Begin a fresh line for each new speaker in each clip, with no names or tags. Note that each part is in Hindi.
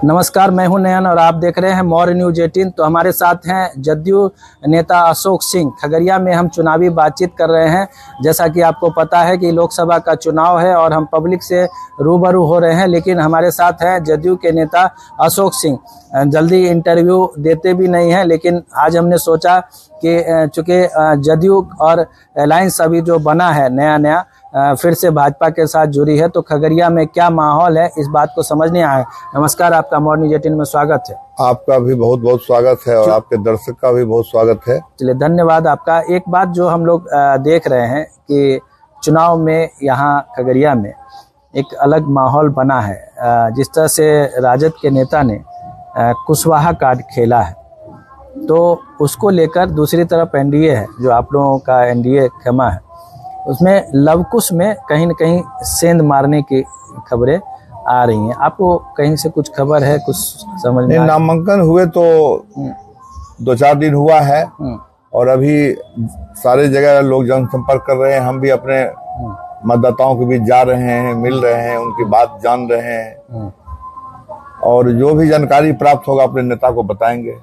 नमस्कार, मैं हूं नयन और आप देख रहे हैं मौर्य न्यूज 18। तो हमारे साथ हैं जदयू नेता अशोक सिंह। खगड़िया में हम चुनावी बातचीत कर रहे हैं। जैसा कि आपको पता है कि लोकसभा का चुनाव है और हम पब्लिक से रूबरू हो रहे हैं, लेकिन हमारे साथ हैं जदयू के नेता अशोक सिंह। जल्दी इंटरव्यू देते भी नहीं हैं, लेकिन आज हमने सोचा कि चूँकि जदयू और अलायंस अभी जो बना है नया फिर से भाजपा के साथ जुड़ी है, तो खगड़िया में क्या माहौल है इस बात को समझने आए। नमस्कार, आपका मॉर्निंग 18 में स्वागत है।
आपका भी बहुत बहुत स्वागत है और आपके दर्शक का भी बहुत स्वागत है।
चलिए, धन्यवाद आपका। एक बात जो हम लोग देख रहे हैं कि चुनाव में यहाँ खगड़िया में एक अलग माहौल बना है। जिस तरह से राजद के नेता ने कुशवाहा कार्ड खेला है, तो उसको लेकर दूसरी तरफ एनडीए है, जो आप लोगों का एनडीए खेमा है, उसमें लवकुश में कहीं न कहीं सेंध मारने की खबरें आ रही हैं। आपको कहीं से कुछ खबर है, कुछ समझ में?
नामांकन हुए तो 2-4 दिन हुआ है और अभी सारे जगह लोग जनसंपर्क कर रहे हैं। हम भी अपने मतदाताओं के बीच जा रहे हैं, मिल रहे हैं, उनकी बात जान रहे हैं और जो भी जानकारी प्राप्त होगा अपने नेता को बताएंगे।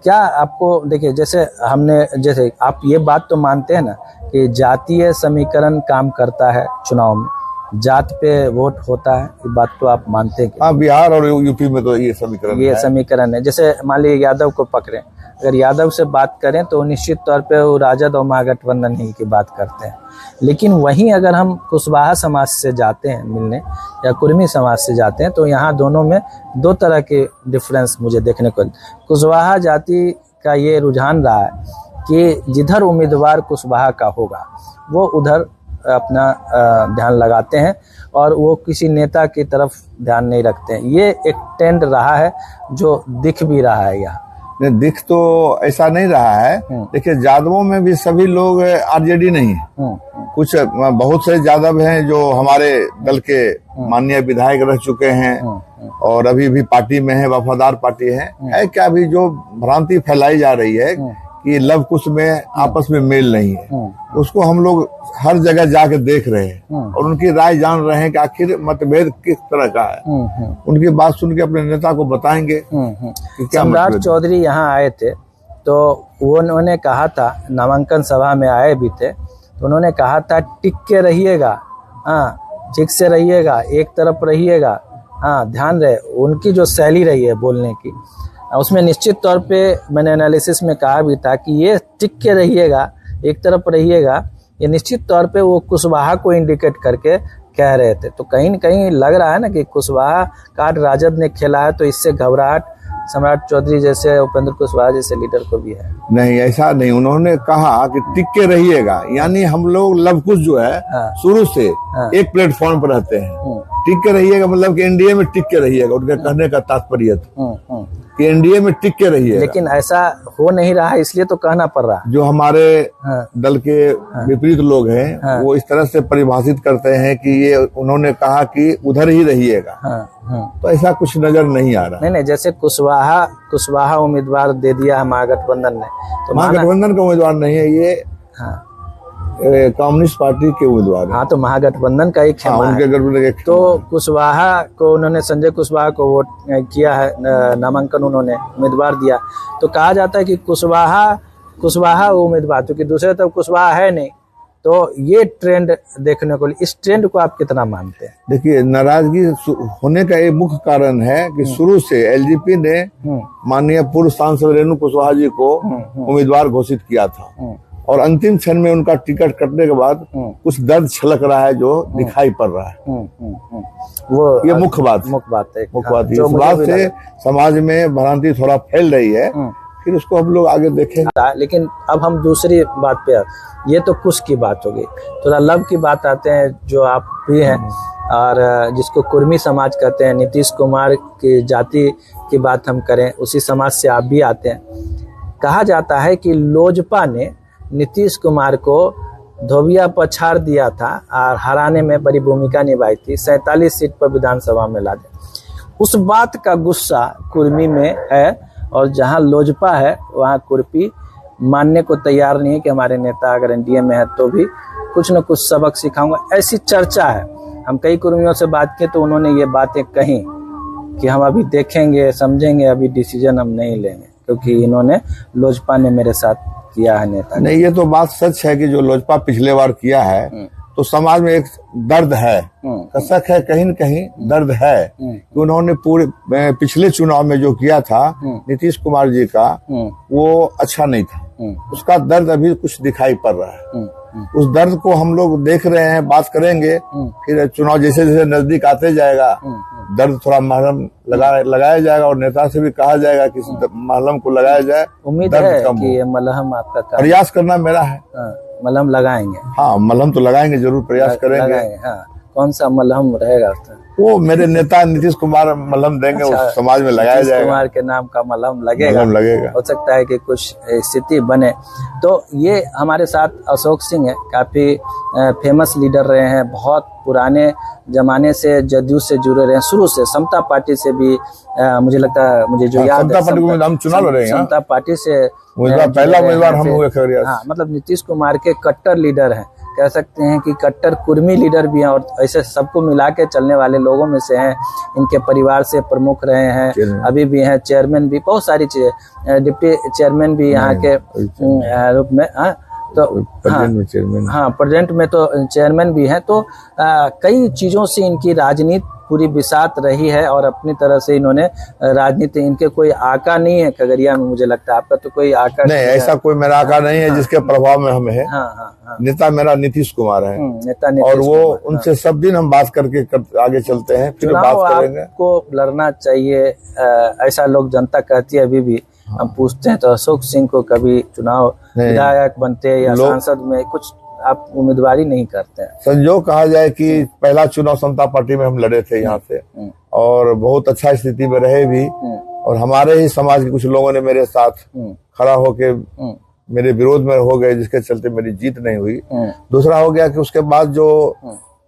क्या आपको, देखिए, जैसे आप ये बात तो मानते हैं ना कि जातीय समीकरण काम करता है चुनाव में, जात पे वोट होता है, ये बात तो आप मानते हैं?
हाँ, बिहार और यूपी में तो ये समीकरण
है। जैसे मान लीजिए यादव को पकड़े, अगर यादव से बात करें तो निश्चित तौर पे वो राजद और महागठबंधन ही की बात करते हैं। लेकिन वहीं अगर हम कुशवाहा समाज से जाते हैं मिलने या कुर्मी समाज से जाते हैं, तो यहाँ दोनों में दो तरह के डिफरेंस मुझे देखने को। कुशवाहा जाति का ये रुझान रहा है कि जिधर उम्मीदवार कुशवाहा का होगा वो उधर अपना ध्यान लगाते हैं और वो किसी नेता की तरफ ध्यान नहीं रखते हैं। ये एक ट्रेंड रहा है जो दिख भी रहा है यहाँ।
नहीं, दिख तो ऐसा नहीं रहा है। देखिए, यादवों में भी सभी लोग आरजेडी नहीं है। कुछ बहुत से यादव हैं जो हमारे दल के माननीय विधायक रह चुके हैं और अभी भी पार्टी में है, वफादार पार्टी है। क्या भी जो भ्रांति फैलाई जा रही है कि लव कुश में आपस में मेल नहीं है, उसको हम लोग हर जगह जाके देख रहे हैं और उनकी राय जान रहे हैं कि आखिर मतभेद किस तरह का है। उनकी बात सुन के अपने नेता को बताएंगे।
सम्राट चौधरी यहाँ आए थे तो वो उन्होंने कहा था, नामांकन सभा में आए भी थे, तो उन्होंने कहा था टिक के रहिएगा, हाँ ठीक से रहिएगा, एक तरफ रहिएगा, हाँ ध्यान रहे। उनकी जो शैली रही है बोलने की, उसमें निश्चित तौर पे मैंने एनालिसिस में कहा भी था कि ये टिक के रहिएगा, एक तरफ रहिएगा, ये निश्चित तौर पे वो कुशवाहा को इंडिकेट करके कह रहे थे। तो कहीं न कहीं लग रहा है ना कि कुशवाहा कार्ड राजद ने खेला है, तो इससे घबराहट सम्राट चौधरी जैसे, उपेंद्र कुशवाहा जैसे लीडर को भी है।
नहीं, ऐसा नहीं। उन्होंने कहा कि टिक के रहिएगा, यानी हम लोग लवकुश जो है शुरू से एक प्लेटफॉर्म पर रहते हैं। टिक के रहिएगा मतलब कि एनडीए में टिक के रहिएगा, उनके कहने का तात्पर्य था कि एनडीए में टिक के रहिएगा।
लेकिन ऐसा हो नहीं रहा है, इसलिए तो कहना पड़ रहा है।
जो हमारे दल के विपरीत लोग हैं वो इस तरह से परिभाषित करते हैं कि ये उन्होंने कहा कि उधर ही रहिएगा। तो ऐसा कुछ नजर नहीं आ रहा।
नहीं, जैसे कुशवाहा उम्मीदवार दे दिया महागठबंधन ने, तो
महागठबंधन का उम्मीदवार नहीं है ये, कम्युनिस्ट पार्टी के उम्मीदवार।
हाँ, तो महागठबंधन का एक है। तो कुशवाहा को उन्होंने, संजय कुशवाहा को वोट किया है, नामांकन उन्होंने उम्मीदवार दिया। तो कहा जाता है कि कुशवाहा उम्मीदवार, क्योंकि दूसरे तरफ कुशवाहा है नहीं। तो ये ट्रेंड देखने को, इस ट्रेंड को आप कितना मानते हैं?
देखिए, नाराजगी होने का एक मुख्य कारण है कि शुरू से एलजेपी ने माननीय पूर्व सांसद रेणु कुशवाहा जी को उम्मीदवार घोषित किया था और अंतिम क्षण में उनका टिकट कटने के बाद कुछ दर्द छलक रहा है जो दिखाई पड़ रहा है।
वो
ये मुख्य बात है। इस बात से समाज में भ्रांति थोड़ा फैल रही है, फिर उसको हम लोग आगे देखेंगे।
लेकिन अब हम दूसरी बात पे, ये तो कुछ की बात हो गई, थोड़ा लव की बात आते हैं, जो आप भी हैं और जिसको कुर्मी समाज कहते हैं। नीतीश कुमार की जाति की बात हम करें, उसी समाज से आप भी आते हैं। कहा जाता है कि लोजपा ने नीतीश कुमार को धोबिया पछाड़ दिया था और हराने में बड़ी भूमिका निभाई थी, 47 सीट पर विधानसभा में ला दिया। उस बात का गुस्सा कुर्मी में है और जहां लोजपा है वहां कुर्मी मानने को तैयार नहीं है कि हमारे नेता अगर एनडीए में है तो भी कुछ न कुछ सबक सिखाऊंगा, ऐसी चर्चा है। हम कई कुर्मियों से बात किए तो उन्होंने ये बातें कही। कि हम अभी देखेंगे समझेंगे, अभी डिसीजन हम नहीं लेंगे, क्योंकि इन्होंने लोजपा ने मेरे साथ किया है नेता।
नहीं, ये तो बात सच है कि जो लोजपा पिछले बार किया है तो समाज में एक दर्द है, कसक है, कहीं न कहीं दर्द है कि उन्होंने पूरे पिछले चुनाव में जो किया था नीतीश कुमार जी का, वो अच्छा नहीं था। उसका दर्द अभी कुछ दिखाई पड़ रहा है। उस दर्द को हम लोग देख रहे हैं, बात करेंगे, फिर चुनाव जैसे जैसे नजदीक आते जाएगा दर्द थोड़ा मरहम लगाया जाएगा, और नेता से भी कहा जाएगा कि मलहम को लगाया जाए।
उम्मीद है कि ये मलहम आपका
प्रयास करना मेरा है।
मलहम लगाएंगे?
हाँ, मलहम तो लगाएंगे, जरूर प्रयास करेंगे।
हाँ। कौन सा मलहम रहेगा?
वो मेरे नेता नीतीश कुमार मलहम देंगे। अच्छा, उस समाज में लगाया जाएगा। नीतीश कुमार
के नाम का मलहम लगेगा। हो सकता है कि कुछ स्थिति बने। तो ये हमारे साथ अशोक सिंह है, काफी फेमस लीडर रहे हैं, बहुत पुराने जमाने से जदयू से जुड़े रहे हैं, शुरू से समता पार्टी से भी मुझे लगता है, मुझे जो याद है, समता पार्टी से
पहला उम्मीदवार हम हुए खगड़िया।
हाँ, मतलब नीतीश कुमार के कट्टर लीडर हैं, कह सकते हैं कि कट्टर कुर्मी लीडर भी हैं, और ऐसे सबको मिला के चलने वाले लोगों में से हैं। इनके परिवार से प्रमुख रहे हैं, अभी भी हैं, चेयरमैन भी, बहुत सारी चीजें, डिप्टी चेयरमैन भी यहाँ के रूप में। तो प्रेजेंट में तो चेयरमैन भी हैं। तो कई चीजों से इनकी राजनीति पूरी बिसात रही है, और अपनी तरह से इन्होंने राजनीति, इनके कोई आका नहीं है खगड़िया में, मुझे लगता है। आपका तो कोई आका
नहीं, ऐसा कोई मेरा आका नहीं है जिसके प्रभाव में हम है। नेता मेरा नीतीश कुमार है,
नेता
और वो उनसे सब दिन हम बात करके आगे चलते हैं, फिर बात करेंगे।
आपको लड़ना चाहिए, ऐसा लोग जनता कहती है अभी भी। हम पूछते हैं तो अशोक सिंह को कभी चुनाव विधायक बनते या सांसद में कुछ आप उम्मीदवारी नहीं करते हैं?
संजोग कहा जाए कि पहला चुनाव समता पार्टी में हम लड़े थे यहाँ से, और बहुत अच्छा स्थिति में रहे भी, और हमारे ही समाज के कुछ लोगों ने मेरे साथ खड़ा होके मेरे विरोध में हो गए, जिसके चलते मेरी जीत नहीं हुई। दूसरा हो गया कि उसके बाद जो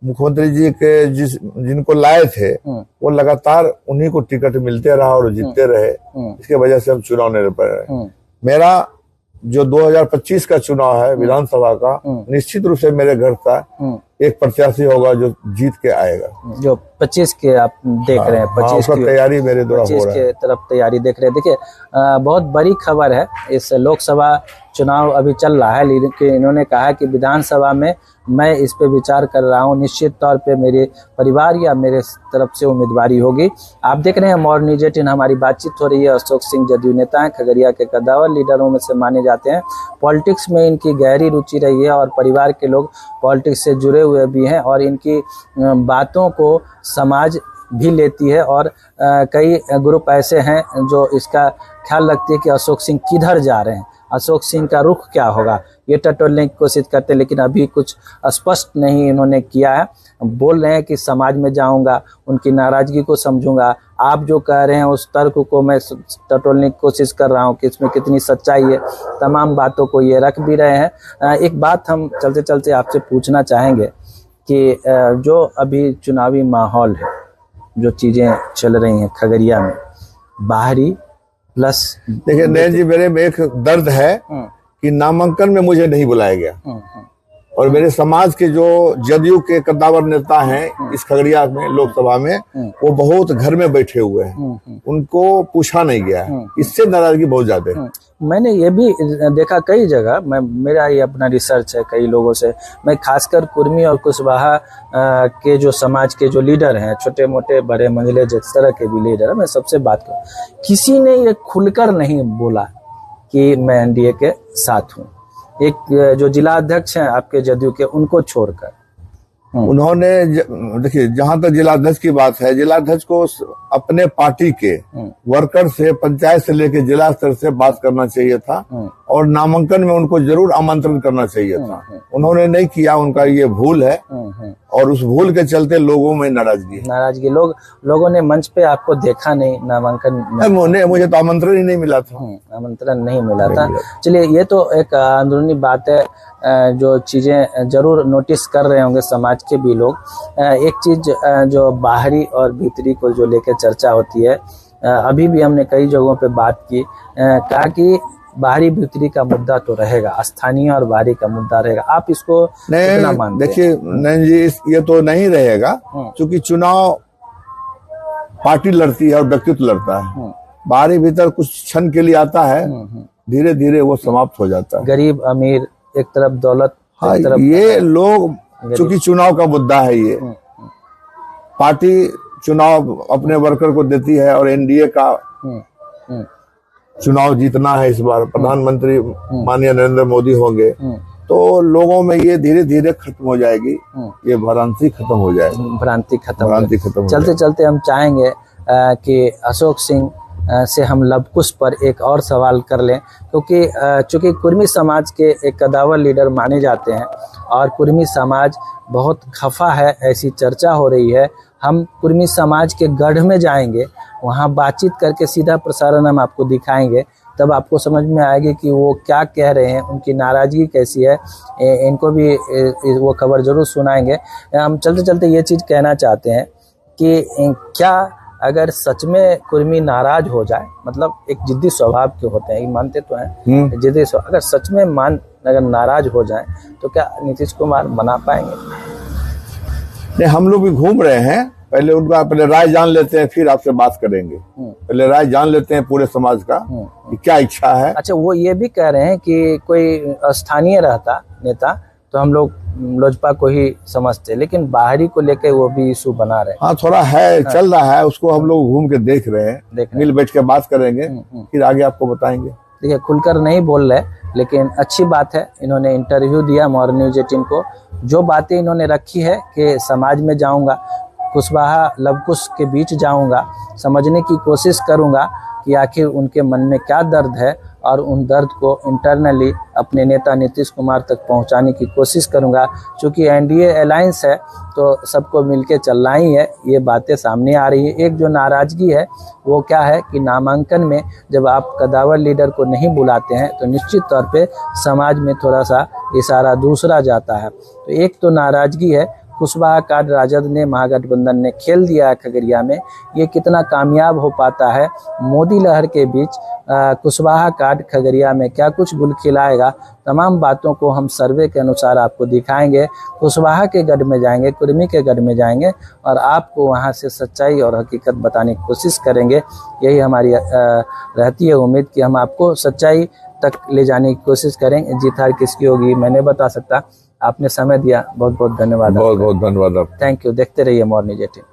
मुख्यमंत्री जी के जिनको लाए थे, वो लगातार उन्हीं को टिकट मिलते रहा और जीतते रहे। इसके वजह से हम चुनाव नहीं लड़ पाए। मेरा जो 2025 का चुनाव है विधानसभा का, निश्चित रूप से मेरे घर का एक प्रत्याशी होगा जो जीत के आएगा।
जो 25 के आप देख रहे हैं, 25 की
तैयारी मेरे द्वारा हो रहा है,
के तरफ तैयारी देख रहे हैं। देखिए, बहुत बड़ी खबर है, इस लोकसभा चुनाव अभी चल रहा है, लेकिन इन्होंने कहा कि विधानसभा में मैं इस पे विचार कर रहा हूं, निश्चित तौर पे मेरे परिवार या मेरे तरफ से उम्मीदवारी होगी। आप देख रहे हैं मॉर्निंग न्यूज 18 हमारी बातचीत हो रही है। अशोक सिंह जदयू नेता हैं, खगड़िया के कद्दावर लीडरों में से माने जाते हैं। पॉलिटिक्स में इनकी गहरी रुचि रही है, और परिवार के लोग पॉलिटिक्स से जुड़े हुए भी हैं, और इनकी बातों को समाज भी लेती है। और कई ग्रुप ऐसे हैं जो इसका ख्याल रखती है कि अशोक सिंह किधर जा रहे हैं, अशोक सिंह का रुख क्या होगा, ये टटोलने की कोशिश करते हैं, लेकिन अभी कुछ स्पष्ट नहीं इन्होंने किया है। बोल रहे हैं कि समाज में जाऊंगा, उनकी नाराजगी को समझूंगा। आप जो कह रहे हैं उस तर्क को मैं टटोलने की कोशिश कर रहा हूं कि इसमें कितनी सच्चाई है, तमाम बातों को ये रख भी रहे हैं। एक बात हम चलते चलते आपसे पूछना चाहेंगे कि जो अभी चुनावी माहौल है, जो चीजें चल रही हैं खगड़िया में, बाहरी प्लस,
देखिए नयन जी, मेरे में एक दर्द है कि नामांकन में मुझे नहीं बुलाया गया, और मेरे समाज के जो जदयू के कद्दावर नेता हैं इस खगड़िया में लोकसभा में, वो बहुत घर में बैठे हुए हैं, उनको पूछा नहीं गया है। इससे नाराजगी बहुत ज्यादा है।
मैंने ये भी देखा कई जगह, मेरा ये अपना रिसर्च है, कई लोगों से, मैं खासकर कुर्मी और कुशवाहा के जो समाज के जो लीडर हैं, छोटे मोटे बड़े मंझले जिस तरह के भी लीडर है, मैं सबसे बात करूं, किसी ने ये खुलकर नहीं बोला कि मैं एनडीए के साथ हूं। एक जो जिला अध्यक्ष हैं आपके जदयू के, उनको छोड़कर
उन्होंने, देखिए जहां तक जिलाध्यक्ष की बात है, जिलाध्यक्ष को अपने पार्टी के वर्कर से, पंचायत से लेकर जिला स्तर से बात करना चाहिए था, और नामांकन में उनको जरूर आमंत्रण करना चाहिए था। उन्होंने नहीं किया, उनका ये भूल है, और उस भूल के चलते लोगों में नाराजगी
लोगों ने मंच पे आपको देखा नहीं नामांकन में।
मुझे तो आमंत्रण ही नहीं मिला था।
आमंत्रण नहीं मिला था। चलिए, ये तो एक अंदरूनी बात है, जो चीजें जरूर नोटिस कर रहे होंगे समाज के भी लोग। एक चीज जो बाहरी और भीतरी को जो लेकर चर्चा होती है, अभी भी हमने कई जगहों पे बात की, कहा कि बाहरी भीतरी का मुद्दा तो रहेगा, स्थानीय और बाहरी का मुद्दा रहेगा। आप इसको कितना मानते हैं?
देखिए नयन जी, ये तो नहीं रहेगा, क्योंकि चुनाव पार्टी लड़ती है और व्यक्तित्व लड़ता है। बाहरी भीतर कुछ क्षण के लिए आता है, धीरे धीरे वो समाप्त हो जाता है।
गरीब अमीर एक तरफ दौलत,
हाँ,
एक तरफ
ये लोग, चूंकि चुनाव का मुद्दा है, ये पार्टी चुनाव अपने वर्कर को देती है और एनडीए का चुनाव जीतना है इस बार, प्रधानमंत्री माननीय नरेंद्र मोदी होंगे, तो लोगों में ये धीरे धीरे खत्म हो जाएगी, ये भ्रांति खत्म हो जाएगी,
भ्रांति खत्म
खत्म।
चलते चलते हम चाहेंगे कि अशोक सिंह से हम लवकुश पर एक और सवाल कर लें, क्योंकि चूंकि कुर्मी समाज के एक कदावर लीडर माने जाते हैं और कुर्मी समाज बहुत खफा है, ऐसी चर्चा हो रही है। हम कुर्मी समाज के गढ़ में जाएंगे, वहां बातचीत करके सीधा प्रसारण हम आपको दिखाएंगे, तब आपको समझ में आएगी कि वो क्या कह रहे हैं, उनकी नाराजगी कैसी है। इनको भी वो खबर जरूर सुनाएंगे। हम चलते चलते ये चीज़ कहना चाहते हैं कि क्या अगर सच में कुर्मी नाराज हो जाए, मतलब एक जिद्दी स्वभाव के होते हैं, ये मानते तो हैं जिद्दी स्वभाव, अगर सच में अगर नाराज हो जाए तो क्या नीतीश कुमार बना पाएंगे?
नहीं, हम लोग भी घूम रहे हैं, पहले राय जान लेते हैं, फिर आपसे बात करेंगे। पहले राय जान लेते हैं पूरे समाज का कि क्या इच्छा है।
अच्छा, वो ये भी कह रहे हैं कि कोई स्थानीय रहता नेता तो हम लोग लोजपा को ही समझते, लेकिन बाहरी को लेके वो भी इशू बना रहे हैं।
हाँ, थोड़ा है, चल रहा है, उसको हम लोग घूम के देख रहे हैं, मिल बैठ के बात करेंगे, फिर आगे आपको बताएंगे।
देखिए, खुलकर नहीं बोल रहे, लेकिन अच्छी बात है, इन्होंने इंटरव्यू दिया मॉर्निंग न्यूज 18 को। जो बातें इन्होंने रखी है कि समाज में जाऊंगा, कुशवाहा लवकुश के बीच जाऊंगा, समझने की कोशिश करूंगा कि आखिर उनके मन में क्या दर्द है, और उन दर्द को इंटरनली अपने नेता नीतीश कुमार तक पहुंचाने की कोशिश करूंगा। क्योंकि एनडीए अलायंस है तो सबको मिलके चलना ही है, ये बातें सामने आ रही है। एक जो नाराजगी है वो क्या है कि नामांकन में जब आप कदावर लीडर को नहीं बुलाते हैं तो निश्चित तौर पे समाज में थोड़ा सा इशारा दूसरा जाता है। तो एक तो नाराजगी है, कुशवाहा कार्ड राजद ने, महागठबंधन ने खेल दिया है खगड़िया में। ये कितना कामयाब हो पाता है मोदी लहर के बीच, कुशवाहा कार्ड खगड़िया में क्या कुछ गुल खिलाएगा, तमाम बातों को हम सर्वे के अनुसार आपको दिखाएंगे। कुशवाहा के गढ़ में जाएंगे, कुर्मी के गढ़ में जाएंगे और आपको वहां से सच्चाई और हकीकत बताने की कोशिश करेंगे। यही हमारी रहती है उम्मीद कि हम आपको सच्चाई तक ले जाने की कोशिश करेंगे। जीत हार किसकी होगी मैं नहीं बता सकता। आपने समय दिया, बहुत बहुत धन्यवाद।
बहुत बहुत धन्यवाद।
Thank you. देखते रहिए मॉर्निंग 18।